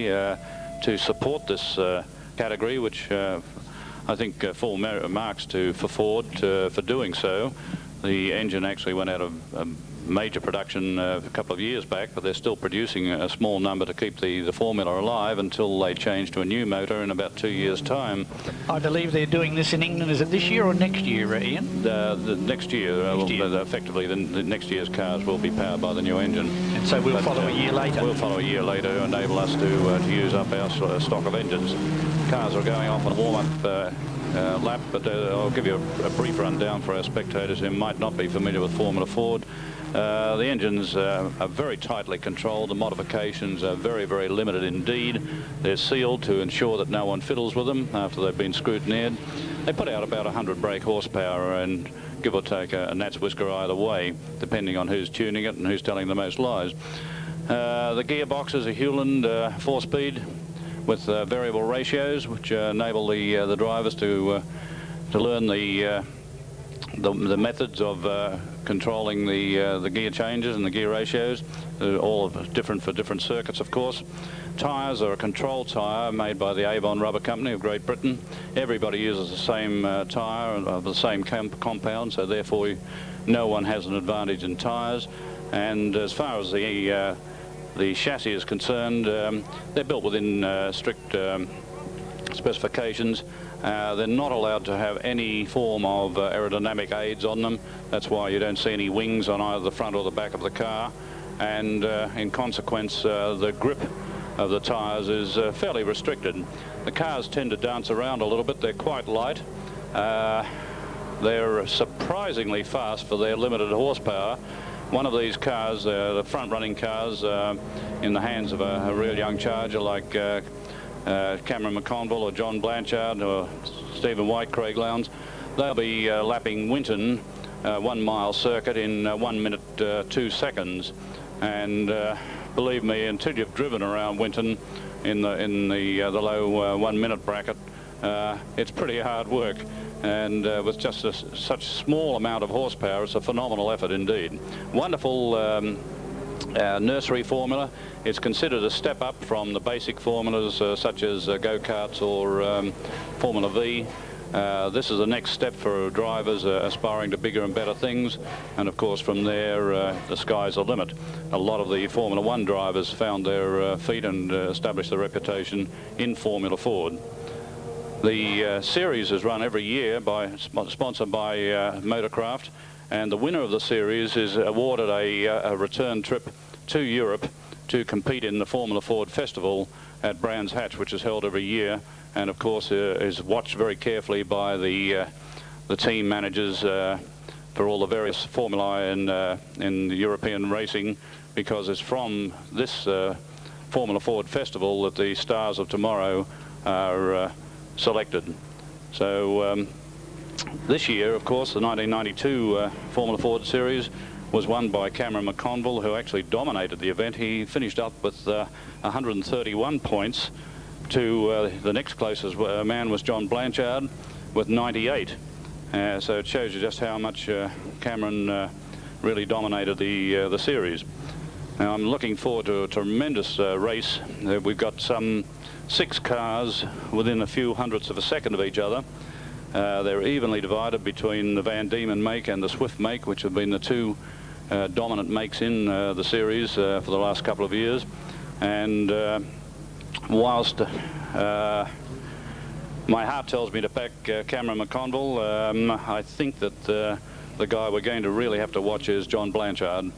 to support this category, which I think full marks for Ford for doing so. The engine actually went out of major production a couple of years back, but they're still producing a small number to keep the formula alive until they change to a new motor in about 2 years' time. I believe they're doing this in England. Is it this year or next year, Ian? The next year. Effectively, the next year's cars will be powered by the new engine. And so we'll follow a year later? We'll follow a year later to enable us to use up our stock of engines. Cars are going off on a warm-up lap, but I'll give you a brief rundown for our spectators who might not be familiar with Formula Ford. The engines are very tightly controlled. The modifications are very, very limited indeed. They're sealed to ensure that no one fiddles with them after they've been scrutineered. They put out about 100 brake horsepower and give or take a gnat's whisker either way, depending on who's tuning it and who's telling the most lies. The gearbox is a Hewland 4-speed with variable ratios, which enable the drivers to learn the methods of controlling the gear changes and the gear ratios, all different for different circuits, of course. Tyres are a control tyre made by the Avon Rubber Company of Great Britain. Everybody uses the same tyre of the same compound, so therefore no one has an advantage in tyres. And as far as the chassis is concerned, they're built within strict specifications. They're not allowed to have any form of aerodynamic aids on them. That's why you don't see any wings on either the front or the back of the car. And in consequence, the grip of the tyres is fairly restricted. The cars tend to dance around a little bit. They're quite light. They're surprisingly fast for their limited horsepower. One of these cars, the front-running cars, in the hands of a real young charger like Cameron McConville or John Blanchard or Stephen White, Craig Lowndes, they'll be lapping Winton 1 mile circuit in 1 minute 2 seconds. And believe me, until you've driven around Winton in the low 1 minute bracket, it's pretty hard work. And with just such small amount of horsepower, it's a phenomenal effort indeed. Wonderful nursery formula. It's considered a step up from the basic formulas such as go-karts or Formula V. This is the next step for drivers aspiring to bigger and better things, and of course from there the sky's the limit. A lot of the Formula One drivers found their feet and established their reputation in Formula Ford. The series is run every year sponsored by Motorcraft, and the winner of the series is awarded a return trip to Europe to compete in the Formula Ford Festival at Brands Hatch, which is held every year, and of course is watched very carefully by the team managers for all the various formulae in European racing, because it's from this Formula Ford Festival that the stars of tomorrow are selected. So this year, of course, the 1992 Formula Ford Series was won by Cameron McConville, who actually dominated the event. He finished up with 131 points. To the next closest man was John Blanchard with 98. So it shows you just how much Cameron really dominated the series. Now I'm looking forward to a tremendous race. We've got some 6 cars within a few hundredths of a second of each other. They're evenly divided between the Van Diemen make and the Swift make, which have been the 2 dominant makes in the series for the last couple of years. And whilst my heart tells me to back Cameron McConville, I think that the guy we're going to really have to watch is John Blanchard,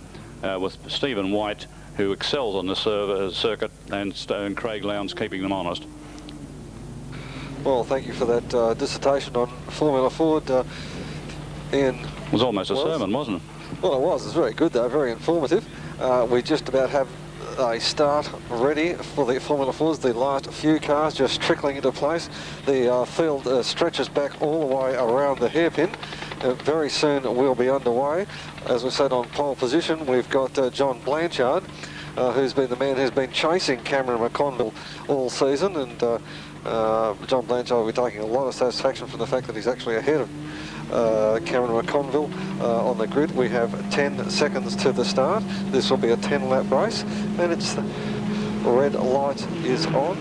with Stephen White, who excels on the circuit, and Craig Lowndes keeping them honest. Well, thank you for that dissertation on Formula Ford, Ian. It was almost a sermon, wasn't it? Well, it was. It's very good, though, very informative. We just about have a start ready for the Formula Fords. The last few cars just trickling into place. The field stretches back all the way around the hairpin. Very soon we'll be underway. As we said, on pole position, we've got John Blanchard, who's been the man who's been chasing Cameron McConville all season, and John Blanchard will be taking a lot of satisfaction from the fact that he's actually ahead of Cameron McConville on the grid. We have 10 seconds to the start. This will be a 10-lap race, and it's red light is on.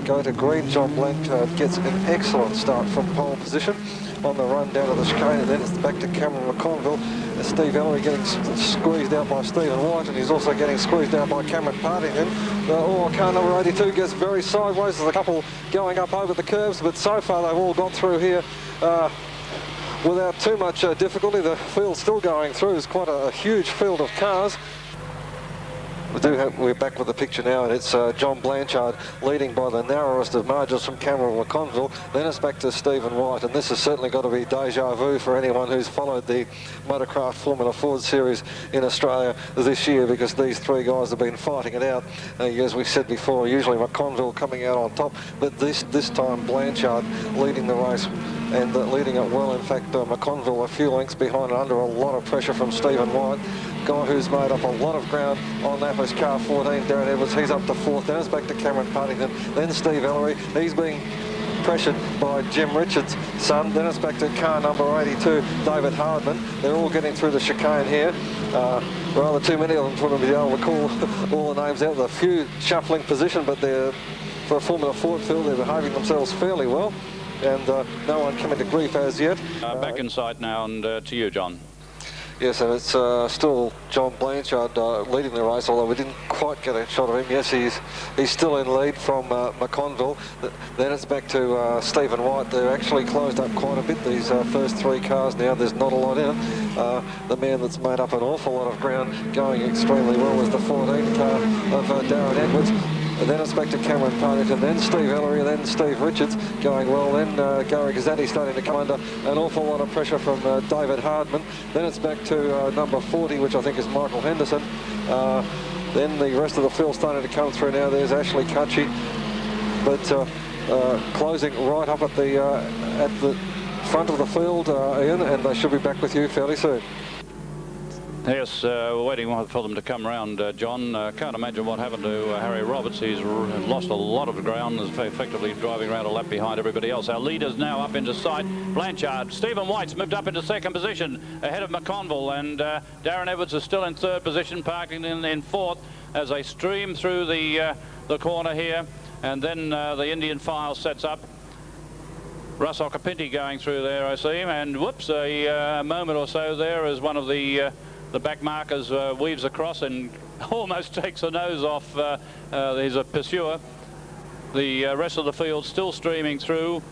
Go to green, John Blanchard gets an excellent start from pole position on the run down to the chicane, and then it's back to Cameron McConville. Steve Ellery getting squeezed out by Stephen White, and he's also getting squeezed out by Cameron Partington. Car number 82 gets very sideways. There's a couple going up over the curves, but so far they've all got through here without too much difficulty. The field's still going through. It's quite a huge field of cars. We're back with the picture now, and it's John Blanchard leading by the narrowest of margins from Cameron McConville. Then it's back to Stephen White, and this has certainly got to be deja vu for anyone who's followed the Motorcraft Formula Ford series in Australia this year, because these three guys have been fighting it out. As we said before, usually McConville coming out on top, but this time Blanchard leading the race, and leading it well. In fact, McConville a few lengths behind, under a lot of pressure from Stephen White, guy who's made up a lot of ground on that was car 14, Darren Edwards. He's up to fourth. Then it's back to Cameron Partington, then Steve Ellery. He's being pressured by Jim Richards' son. Then it's back to car number 82, David Hardman. They're all getting through the chicane here. Rather too many of them for them to be able to call all the names out. There's a few shuffling position, but they're, for a Formula Ford field, they're behaving themselves fairly well, and no one coming to grief as yet. Back in sight now, and to you, John. Yes, and it's still John Blanchard leading the race, although we didn't quite get a shot of him. Yes, he's still in lead from McConville. Then it's back to Stephen White. They're actually closed up quite a bit, these first three cars now. There's not a lot in it. The man that's made up an awful lot of ground going extremely well was the 14 car of Darren Edwards. And then it's back to Cameron Partington, then Steve Ellery, then Steve Richards going well. Then Gary Gazzatti starting to come under an awful lot of pressure from David Hardman. Then it's back to number 40, which I think is Michael Henderson. Then the rest of the field starting to come through now. There's Ashley Cutchy, but closing right up at the front of the field, Ian, and they should be back with you fairly soon. Yes, we're waiting for them to come around, John. Can't imagine what happened to Harry Roberts. He's lost a lot of ground, is effectively driving around a lap behind everybody else. Our leader's now up into sight. Blanchard. Stephen White's moved up into second position ahead of McConville, and Darren Edwards is still in third position, parking in fourth as they stream through the corner here. And then the Indian file sets up. Russ Occhipinti going through there, I see him, and whoops, a moment or so there as one of the back markers weaves across and almost takes the nose off his pursuer. The rest of the field still streaming through,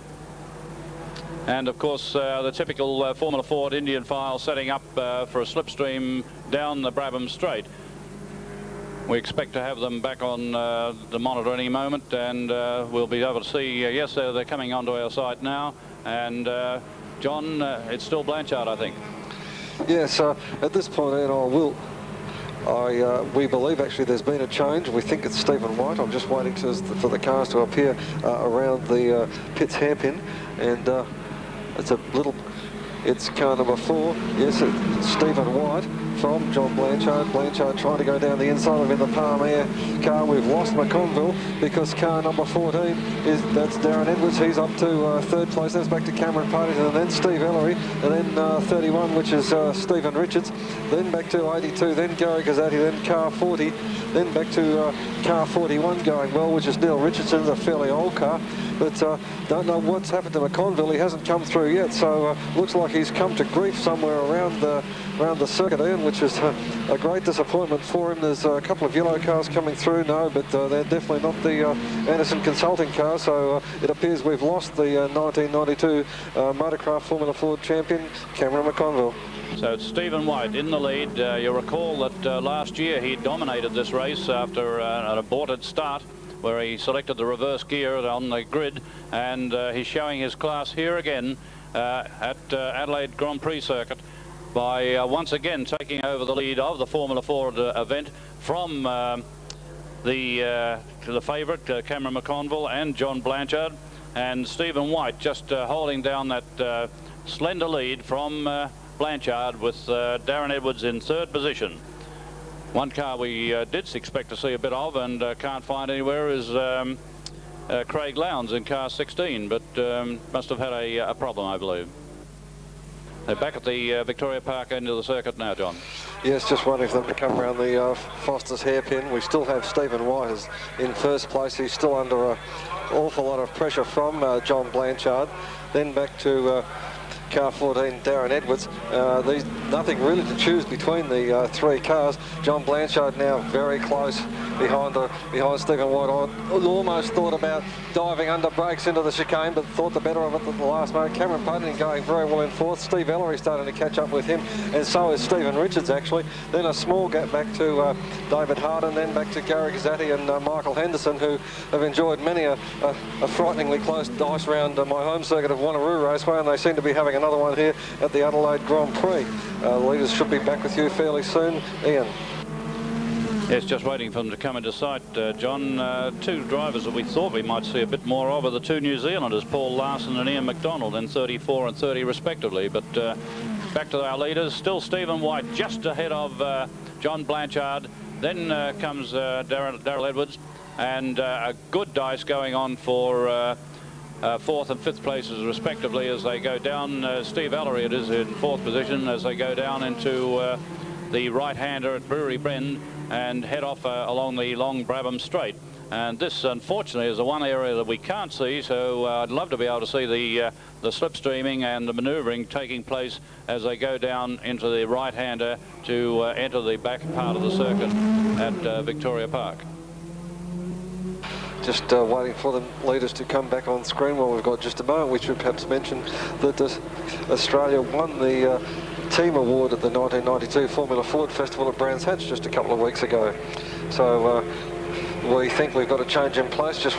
and of course the typical Formula Ford Indian file setting up for a slipstream down the Brabham Straight. We expect to have them back on the monitor any moment, and we'll be able to see, yes, they're coming onto our site now, and John, it's still Blanchard, I think. Yes, at this point, Ian, we believe actually there's been a change. We think it's Stephen White. I'm just waiting for the cars to appear around the pits hairpin, and it's car number 4. Yes, it's Stephen White from John Blanchard. Blanchard trying to go down the inside of him in the Palm Air car. We've lost McConville because car number 14 that's Darren Edwards. He's up to third place. That's back to Cameron Partington, and then Steve Ellery, and then 31, which is Stephen Richards. Then back to 82, then Gary Gazzatti, then car 40, then back to car 41 going well, which is Neil Richardson, a fairly old car. But don't know what's happened to McConville. He hasn't come through yet, so looks like he's come to grief somewhere around the circuit, Ian, which is a great disappointment for him. There's a couple of yellow cars coming through, but they're definitely not the Anderson Consulting car, so it appears we've lost the 1992 Motorcraft Formula Ford champion, Cameron McConville. So it's Stephen White in the lead. You'll recall that last year he dominated this race after an aborted start, where he selected the reverse gear on the grid, and he's showing his class here again at Adelaide Grand Prix circuit by once again taking over the lead of the Formula Ford event from the favourite Cameron McConville and John Blanchard, and Stephen White just holding down that slender lead from Blanchard, with Darren Edwards in third position. One car we did expect to see a bit of and can't find anywhere is Craig Lowndes in car 16, but must have had a problem, I believe. They're back at the Victoria Park end of the circuit now, John. Yes, just waiting for them to come around the Foster's hairpin. We still have Stephen White as in first place. He's still under an awful lot of pressure from John Blanchard. Then back to car 14, Darren Edwards. Nothing really to choose between the three cars. John Blanchard now very close behind Stephen White. I almost thought about diving under brakes into the chicane, but thought the better of it at the last moment. Cameron Pudding going very well in fourth. Steve Ellery starting to catch up with him, and so is Stephen Richards actually. Then a small gap back to David Harden, then back to Gary Gazzatti and Michael Henderson, who have enjoyed many a frighteningly close dice round my home circuit of Wanneroo Raceway, and they seem to be having another one here at the Adelaide Grand Prix. The leaders should be back with you fairly soon. Ian. Yes, just waiting for them to come into sight, John. Two drivers that we thought we might see a bit more of are the two New Zealanders, Paul Larson and Ian McDonald, in 34 and 30 respectively. But back to our leaders, still Stephen White just ahead of John Blanchard. Then comes Darryl Edwards, and a good dice going on for fourth and fifth places respectively as they go down. Steve Ellery, it is, in fourth position as they go down into the right-hander at Brewery Bend and head off along the long Brabham Straight. And this, unfortunately, is the one area that we can't see, so I'd love to be able to see the slipstreaming and the manoeuvring taking place as they go down into the right-hander to enter the back part of the circuit at Victoria Park. Just waiting for the leaders to come back on screen. Well, we've got just a moment. We should perhaps mention that Australia won the team award at the 1992 Formula Ford Festival at Brands Hatch just a couple of weeks ago. So we think we've got a change in place. Just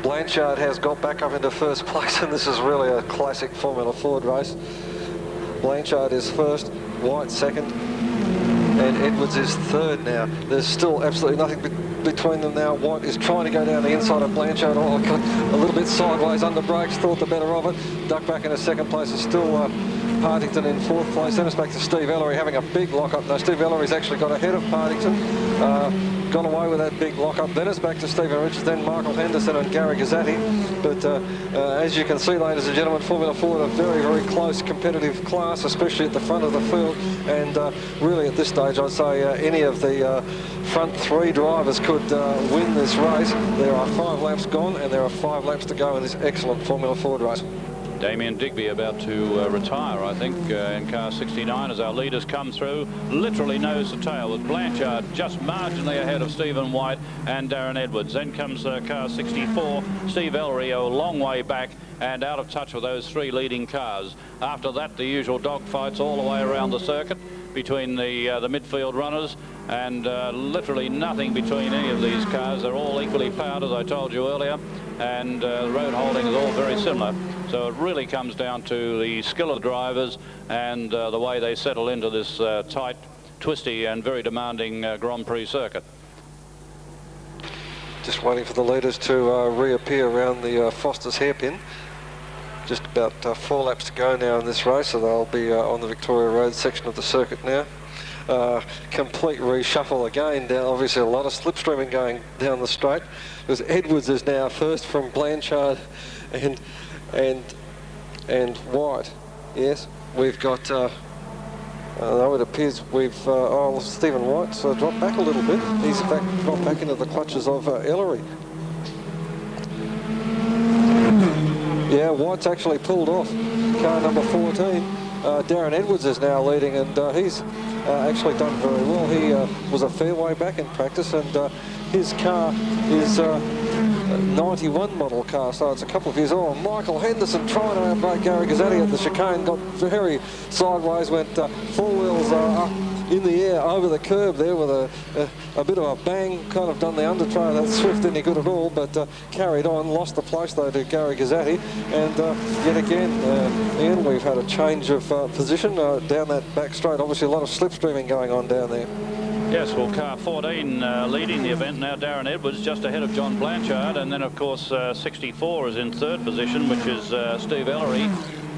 Blanchard has got back up into first place, and this is really a classic Formula Ford race. Blanchard is first, White second, and Edwards is third now. There's still absolutely nothing between them now. White is trying to go down the inside of Blanchard. Oh, a little bit sideways under brakes, thought the better of it. Duck back into second place. Is still Partington in fourth place. Then it's back to Steve Ellery having a big lock-up. No, Steve Ellery's actually got ahead of Partington. Got away with that big lock-up. Then it's back to Stephen Richards, then Michael Henderson and Gary Gazzatti. But as you can see, ladies and gentlemen, Formula Ford, a very, very close competitive class, especially at the front of the field. And really at this stage, I'd say any of the front three drivers could win this race. There are 5 laps gone, and there are 5 laps to go in this excellent Formula Ford race. Damien Digby about to retire, I think, in car 69 as our leaders come through, literally nose to tail, with Blanchard just marginally ahead of Stephen White and Darren Edwards. Then comes car 64, Steve Ellery, a long way back and out of touch with those 3 leading cars. After that, the usual dogfights all the way around the circuit between the midfield runners, and literally nothing between any of these cars. They're all equally powered, as I told you earlier, and the road holding is all very similar. So it really comes down to the skill of the drivers and the way they settle into this tight, twisty and very demanding Grand Prix circuit. Just waiting for the leaders to reappear around the Foster's hairpin. Just about 4 laps to go now in this race, so they'll be on the Victoria Road section of the circuit now. Complete reshuffle again down. Obviously a lot of slipstreaming going down the straight, because Edwards is now first from Blanchard and White. Yes, we've got though it appears we've Stephen White's dropped back a little bit. He's in fact dropped back into the clutches of Ellery. Yeah, White's actually pulled off car number 14. Darren Edwards is now leading, and he's actually done very well. He was a fair way back in practice, and his car is a 91 model car, so it's a couple of years old. Michael Henderson trying to outbrake Gary Gazzatti at the chicane, got very sideways, went 4 wheels up in the air over the curb there with a bit of a bang, kind of done the undertrail. That Swift any good at all, but carried on, lost the place though to Gary Gazzatti, and yet again, Ian, we've had a change of position down that back straight. Obviously a lot of slipstreaming going on down there. Yes, well, car 14 leading the event now, Darren Edwards, just ahead of John Blanchard, and then of course 64 is in third position, which is Steve Ellery.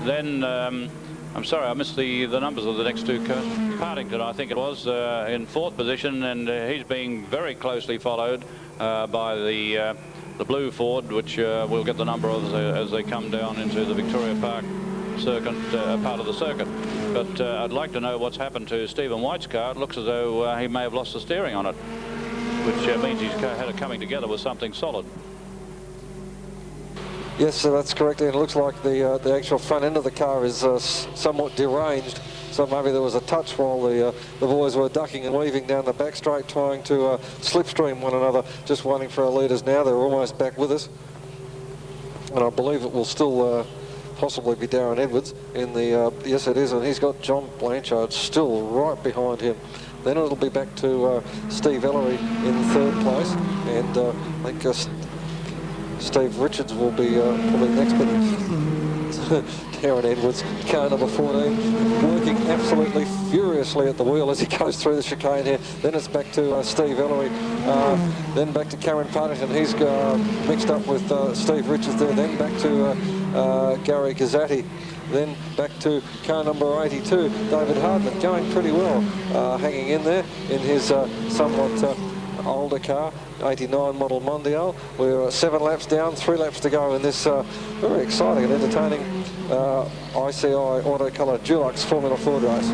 Then I'm sorry, I missed the numbers of the next 2 cars. Partington, I think it was, in fourth position, and he's being very closely followed by the blue Ford, which we'll get the number of as they come down into the Victoria Park circuit, part of the circuit. but I'd like to know what's happened to Stephen White's car. It looks as though he may have lost the steering on it, which means he's had it coming together with something solid. Yes, so that's correct, and it looks like the actual front end of the car is somewhat deranged. So maybe there was a touch while the boys were ducking and weaving down the back straight, trying to slipstream one another. Just waiting for our leaders now. They're almost back with us, and I believe it will still possibly be Darren Edwards in the. Yes, it is, and he's got John Blanchard still right behind him. Then it'll be back to Steve Ellery in third place, and I think Steve Richards will be probably next, but Darren Edwards, car number 14, working absolutely furiously at the wheel as he goes through the chicane here. Then it's back to Steve Ellery, then back to Cameron Partington. He's mixed up with Steve Richards there. Then back to Gary Gazzatti. Then back to car number 82, David Hardman, going pretty well, hanging in there in his somewhat older car, 89 model Mondial. We're 7 laps down, 3 laps to go in this very exciting and entertaining ICI Auto Colour Dulux Formula Ford race.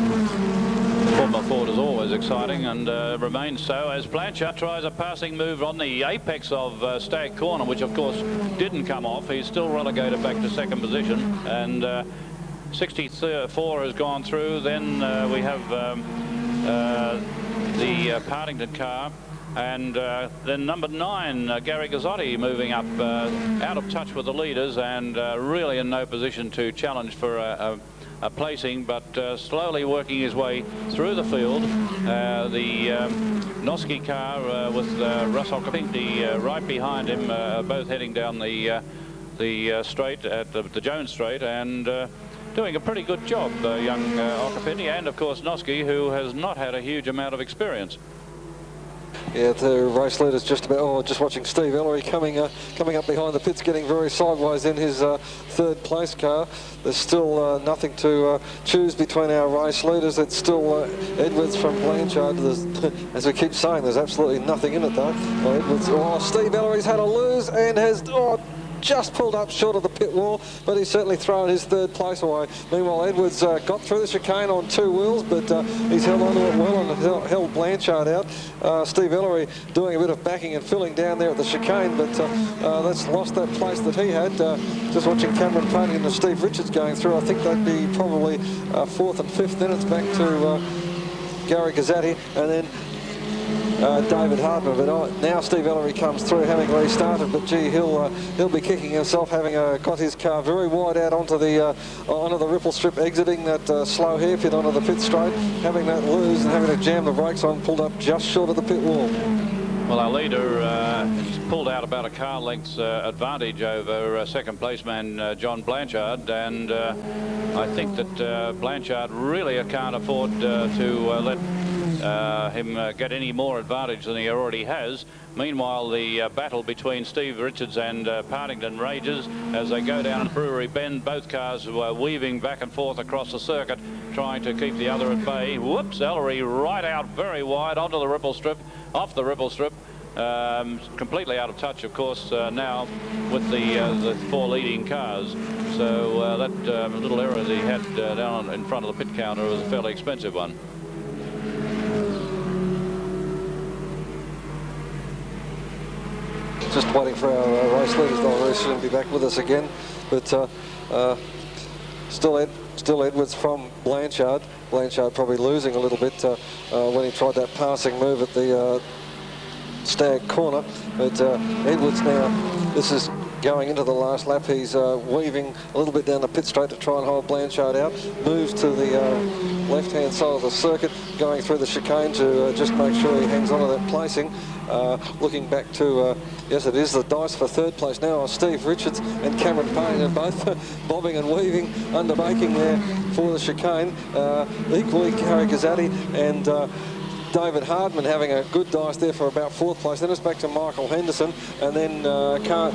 Formula Ford is always exciting and remains so as Blanchard tries a passing move on the apex of Stag Corner, which of course didn't come off. He's still relegated back to second position, and 64 has gone through. Then we have the Partington car. And then number 9, Gary Gazzotti, moving up, out of touch with the leaders and really in no position to challenge for a placing, but slowly working his way through the field. The Noski car with Russ Occhipinti right behind him, both heading down the straight at the Jones Straight, and doing a pretty good job, young Occhipinti, and of course Noski, who has not had a huge amount of experience. Yeah, the race leader's just about. Oh, just watching Steve Ellery coming up behind the pits, getting very sideways in his third place car. There's still nothing to choose between our race leaders. It's still Edwards from Blanchard. As we keep saying, there's absolutely nothing in it though. Edwards. Oh, Steve Ellery's had a lose and has just pulled up short of the pit wall, but he's certainly thrown his third place away. Meanwhile, Edwards got through the chicane on 2 wheels, but he's held onto it well and held Blanchard out. Steve Ellery doing a bit of backing and filling down there at the chicane, but that's lost that place that he had. Just watching Cameron Partington and Steve Richards going through, I think they'd be probably 4th and 5th. Then it's back to Gary Gazzatti, and then David Hardman, but now Steve Ellery comes through, having restarted. But gee, he'll be kicking himself, having got his car very wide out onto the ripple strip, exiting that slow hairpin onto the pit straight, having that lose and having to jam the brakes on, pulled up just short of the pit wall. Well, our leader has pulled out about a car length's advantage over second placeman John Blanchard, and I think that Blanchard really can't afford to let him get any more advantage than he already has. Meanwhile, the battle between Steve Richards and Partington rages as they go down Brewery Bend. Both cars were weaving back and forth across the circuit, trying to keep the other at bay. Whoops, Ellery right out very wide onto the ripple strip, off the ripple strip. Completely out of touch, of course, now with the 4 leading cars. So that little error that he had down in front of the pit counter was a fairly expensive one. Just waiting for our race leaders. They'll very soon be back with us again. But still Edwards from Blanchard. Blanchard probably losing a little bit when he tried that passing move at the Stag Corner. But Edwards now, this is going into the last lap. He's weaving a little bit down the pit straight to try and hold Blanchard out. Moves to the left-hand side of the circuit, going through the chicane to just make sure he hangs on to that placing. Looking back to, yes, it is the dice for third place now are Steve Richards and Cameron Partington, both bobbing and weaving, underbaking there for the chicane. Equally, Gary Gazzatti and David Hardman having a good dice there for about 4th place. Then it's back to Michael Henderson, and then car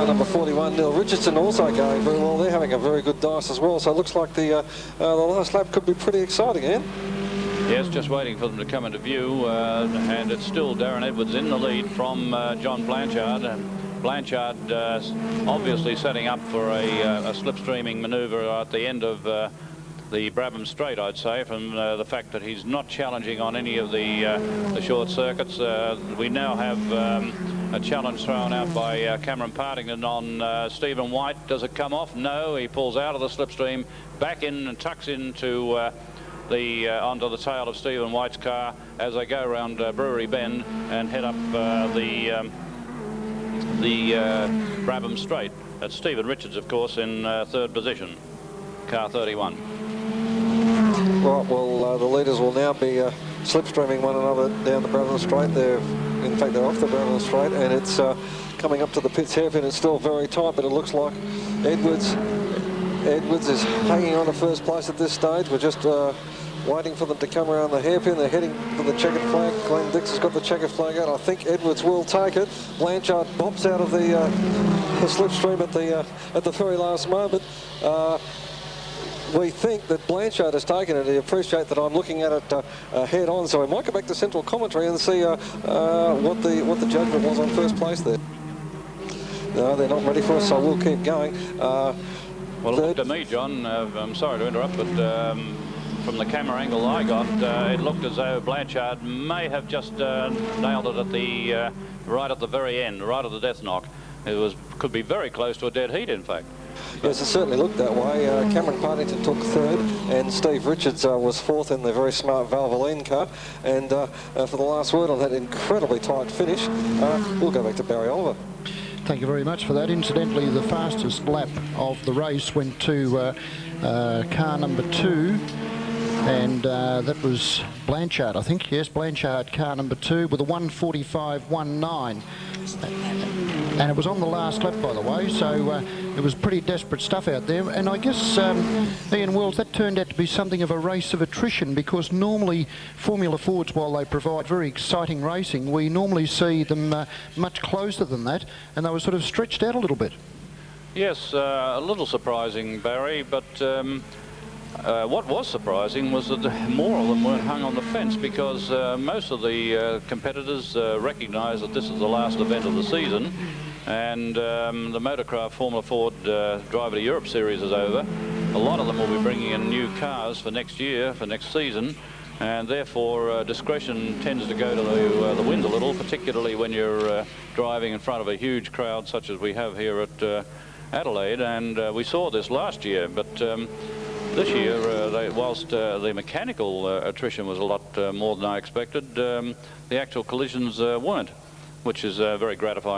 number 41, Neil Richardson, also going very well. They're having a very good dice as well. So it looks like the last lap could be pretty exciting, Ian. Yes, just waiting for them to come into view, and it's still Darren Edwards in the lead from John Blanchard. And Blanchard obviously setting up for a slipstreaming manoeuvre at the end of the Brabham Straight, I'd say, from the fact that he's not challenging on any of the short circuits. We now have a challenge thrown out by Cameron Partington on Stephen White. Does it come off? No, he pulls out of the slipstream, back in and tucks into onto the tail of Stephen White's car as they go around Brewery Bend and head up the Brabham Straight. That's Stephen Richards, of course, in third position, car 31. Right, well, the leaders will now be slipstreaming one another down the Brabham Straight. In fact, they're off the Brabham Straight, and it's coming up to the pits hairpin. It's still very tight, but it looks like Edwards is hanging on to first place at this stage. We're just waiting for them to come around the hairpin. They're heading for the checkered flag. Glenn Dix has got the checkered flag out. I think Edwards will take it. Blanchard bops out of the slipstream at the very last moment. We think that Blanchard has taken it. I appreciate that I'm looking at it head on, so we might go back to central commentary and see what the judgment was on first place there. No, they're not ready for us, so we'll keep going. Well, it looked to me, John, I'm sorry to interrupt, but from the camera angle I got, it looked as though Blanchard may have just nailed it at the right at the very end, right at the death knock. It could be very close to a dead heat, in fact. Yes, it certainly looked that way. Cameron Partington took third, and Steve Richards was fourth in the very smart Valvoline car. And for the last word on that incredibly tight finish, we'll go back to Barry Oliver. Thank you very much for that. Incidentally, the fastest lap of the race went to car number 2, and that was Blanchard, I think. Yes, Blanchard, car number 2, with a 1:45.19. And it was on the last lap, by the way, so it was pretty desperate stuff out there. And I guess, Ian Wells, that turned out to be something of a race of attrition, because normally Formula Fords, while they provide very exciting racing, we normally see them much closer than that, and they were sort of stretched out a little bit. Yes, a little surprising, Barry, but what was surprising was that more of them weren't hung on the fence, because most of the competitors recognise that this is the last event of the season, and the Motorcraft Formula Ford Driver to Europe series is over. A lot of them will be bringing in new cars for next year, for next season, and therefore discretion tends to go to the wind a little, particularly when you're driving in front of a huge crowd such as we have here at Adelaide. And we saw this last year, but this year, whilst the mechanical attrition was a lot more than I expected, the actual collisions weren't, which is very gratifying.